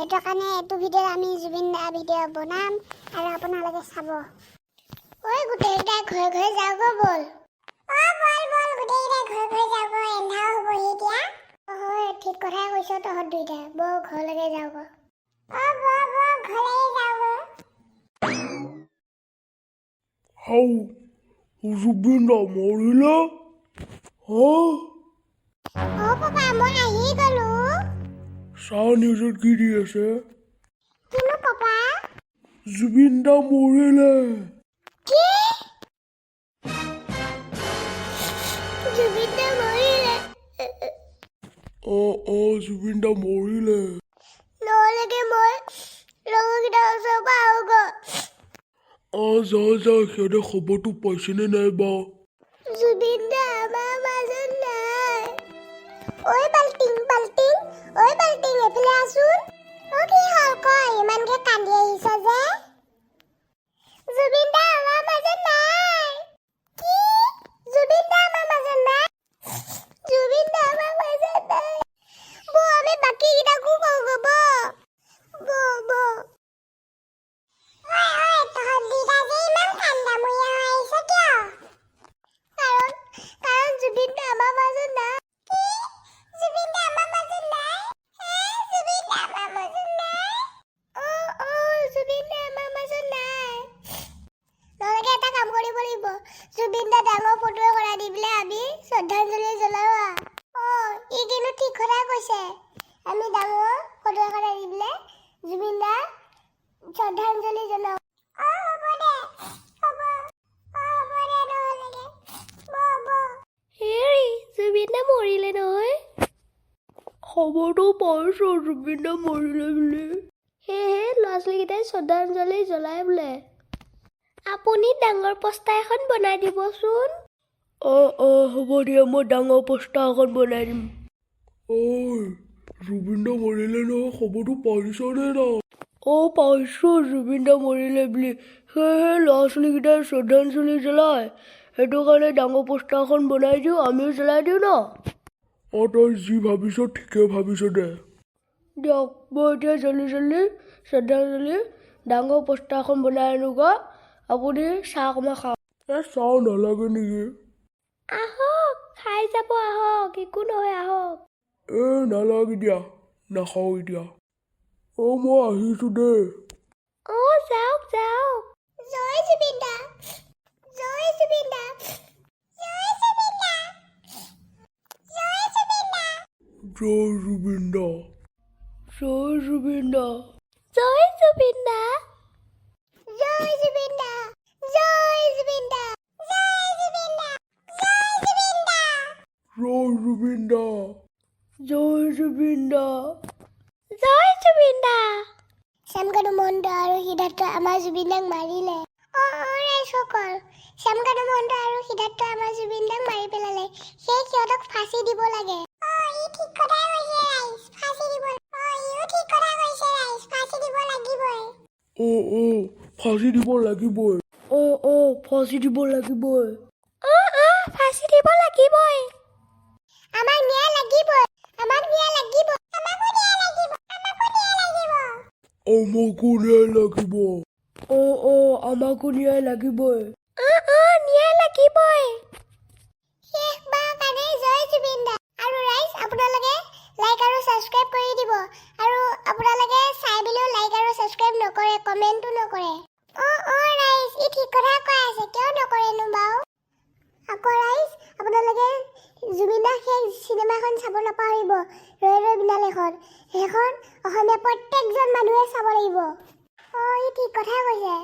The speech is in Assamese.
সেইটো কাৰণে এইটো ভিডিঅ' আমি জুবিন দা ভিডিঅ' বনাম আৰু আপোনালোকে চাব। ঐ গোটেইকেইটাই ঘৰে ঘৰে যাওঁগৈ ব'ল। বল গোটেইকেইটাই ঘৰে ঘৰে যাওঁগৈ, এন্ধাৰো হ'বহি এতিয়া। হয় ঠিক কথাই কৈছ তহঁত দুইটাই, ব'ল ঘৰলৈকে যাওঁগৈ। ঘৰলৈকে যাওঁগৈ। জুবিন দা মৰিলে? পাপা মই আহি গ'লো। চাহ নিউজত কি দি আছে? কিনো পাপা? জুবিন দা মৰিলে। কি? জুবিন দা মৰিলে? জুবিন দা মৰিলে। নহ'লেগে মই লগৰকেইটাৰ ওচৰৰ পৰা আহোগৈ। যা সিহঁতে খবৰটো পাইছেনে নাই বা? জুবিন দা আমাৰ মাজত নাই। ঐ বাল্টিং এইফালে আছোন। কি হ'ল কয়, ইমানকে কান্দি আহিছ যে? জুবিন দা আমাৰ মাজত নাই। কি? জুবিন দা আমাৰ মাজত নাই? জুবিন দা আমাৰ মাজত নাই। আমি বাকীকেইটাকো কওঁগৈ তহঁত দুইটা যে ইমান কান্দামূৰীয়া হৈ আহিছ কিয়? কাৰণ জুবিন দা আমাৰ মাজত নাই। কি? জুবিন দা আমাৰ মাজত নাই? জুবিন দা আমাৰ মাজত নাই? জুবিন দা আমাৰ মাজত নাই। নহ'লে এটা কাম কৰিব লাগিব, জুবিন দা ডাঙৰ ফটো এখন দি পেলাই আমি শ্ৰদ্ধাঞ্জলি জ্বলাওঁ। ই কিন্তু ঠিক কথা কৈছে। আমি ডাঙৰ ফটো এখন দি পেলাই জুবিন দা শ্ৰদ্ধাঞ্জলি জনাওঁ। জুবিন দা মৰিলে নহয়। খবৰটো পাইছো জুবিন দা মৰিলে বুলি। সেয়েহে ল'ৰা ছোৱালীকেইটাই শ্ৰদ্ধাঞ্জলি জ্বলাই বোলে। আপুনি ডাঙৰ পোষ্টাৰ এখন বনাই দিবচোন। হ'ব দিয়া, মই ডাঙৰ পোষ্টাৰ এখন বনাই দিম। জুবিন দা মৰিলে নহয়, খবৰটো পাইছনে নাই? পাইছো জুবিন দা মৰিলে বুলি। সেয়েহে ল'ৰা ছোৱালীকেইটাই শ্ৰদ্ধাঞ্জলি জ্বলাই, সেইটো কাৰণে ডাঙৰ পোষ্টাৰ এখন বনাই দিওঁ, আমিও জ্বলাই দিওঁ ন। তই যি ভাবিছ ঠিকে ভাবিছ দে। দিয়ক মই এতিয়া জল্দি শ্ৰদ্ধাঞ্জলি ডাঙৰ পোষ্টাৰ এখন বনাই আনোগৈ। আপুনি চাহ অকণমান খাওক। চাহ নালাগে নেকি? আহক খাই যাব, আহক একো নহয়, আহক। নালাগে দিয়া, নাখাওঁ এতিয়া। মই আহিছো দেই। যাওক জয় জুবিন দা, জয় জুবিন দা, জয় জুবিন দা, জয় জুবিন দা, জয় জুবিন দা, জয় জুবিন দা, জয় জুবিন দা, জয় জুবিন দা, জয় জুবিন দা, জয় জুবিন দা, জয় জুবিন দা, জয় জুবিন দা, জয় জুবিন দা। শ্যামকানু মহন্ত আৰু সিদ্ধাৰ্থ আমাৰ জুবিন দাক মাৰিলে। ৰাইজসকল, শ্যামকানু মহন্ত আৰু সিদ্ধাৰ্থ আমাৰ জুবিন দাক মাৰি পেলালে। সেই সিহঁতক ফাঁচি দিব লাগে। ই ঠিক কথাই কৈছে ৰাইজ, ফাঁচি দিব। ইও ঠিক কথা কৈছে ৰাইজ, ফাঁচি দিব লাগিবই। ফাঁচি দিব লাগিবই। ফাঁচি দিব লাগিবই। ফাঁচি দিব লাগিবই। আমাক ন্যায় লাগিবই, আমাক ন্যায় লাগিব, আমাকো ন্যায় লাগিব, আমাকো ন্যায় লাগিব। আমাকো ন্যায় লাগিব। আমাকো ন্যায় লাগিবই। ন্যায় লাগিবই। শেষবাৰৰ কাৰণে জয় জুবিন দা। আৰু ৰাইজ আপোনালোকে লাইক আৰু ছাবস্ক্ৰাইব কৰি দিব। আৰু আপোনালোকে চাই পেলাইও লাইক আৰু ছাবস্ক্ৰাইব নকৰে, কমেণ্টো নকৰে। ৰাইজ ই ঠিক কথা কৈ আছে, কিয় নকৰেনো বাৰু? আকৌ ৰাইজ আপোনালোকে জুবিন দা সেই চিনেমাখন চাব নাপাহৰিব, ৰৈ ৰৈ বিনালেখন। সেইখন অসমীয়া প্ৰত্যেকজন মানুহে চাব লাগিব। ই ঠিক কথাই কৈছে।